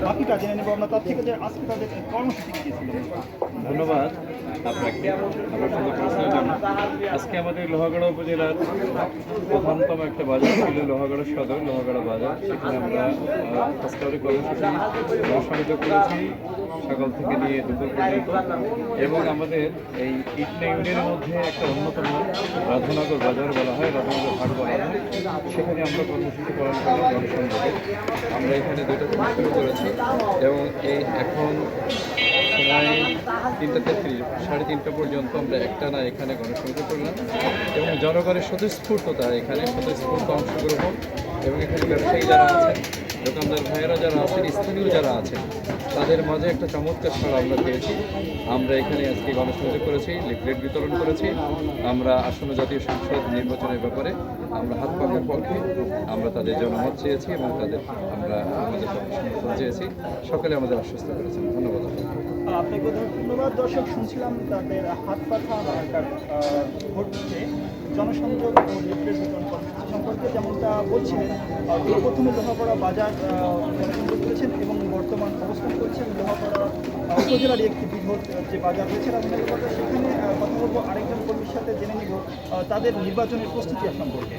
বাকিটা জেনে নেব আমরা তার থেকে যে আজকে তাদের কর্মসূচি কী ছিল। ধন্যবাদ আপনাকে আপনার সুন্দর প্রশ্নের জন্য। আজকে আমাদের লোহাগড়া উপজেলার প্রধানতম একটা বাজার ছিল লোহাগড়া সদর, লোহাগড়া বাজার। সেখানে আমরা প্রস্তাবিত কর্মসূচি সংযোগ করেছি সকাল থেকে নিয়ে দুপুর পর্যন্ত। এবং আমাদের এই ইটনা ইউনিয়নের মধ্যে একটা অন্যতম রাধানগর বাজার বলা হয়, রাধানগর হাট বলা হয়, সেখানে আমরা কর্মসূচি পালন করলাম জনসংযোগে। আমরা এখানে 2টা থেকে শুরু করেছি এবং এই এখন সময় 3:33, 3:30 পর্যন্ত আমরা একটানা এখানে গণসংযোগ করলাম এবং জনগণের স্বতঃস্ফূর্ততা, এখানে স্বতঃস্ফূর্ত অংশগ্রহণ এবং এখানে ব্যবসায়ী যারা আছেন, দোকানদার ভাইয়েরা যারা আছেন, স্থানীয় যারা আছেন, তাদের মাঝে একটা চমৎকার সাড়া আমরা পেয়েছি। আমরা এখানে আজকে গণসংযোগ করেছি, লিফলেট বিতরণ করেছি। আমরা আসন্ন জাতীয় সংসদ নির্বাচনের ব্যাপারে আমরা হাত পাখার পক্ষে আমরা তাদের জনমত চেয়েছি এবং আমরা আমাদের সমর্থন চেয়েছি। সকলে আমাদের আশ্বস্ত করেছেন। ধন্যবাদ। আপনাকে ধন্যবাদ। দর্শক, শুনছিলাম তাদের হাত পাখা মার্কার ভোট দিতে জনসংযোগ ও লিফলেট বিতরণ কর্মসূচি সম্পর্কে যেমনটা বলছিলেন। তিনি প্রথমে লোহাগড়া বাজার জনসংযোগ করেছেন এবং বর্তমান অবস্থান করছেন লোহাগড়া উপজেলার একটি বৃহৎ যে বাজার রয়েছে রাজনগর বাজার, সেখানে কথা বলবো আরেকজন কর্মীর সাথে, জেনে নিব তাদের নির্বাচনের প্রস্তুতি সম্পর্কে।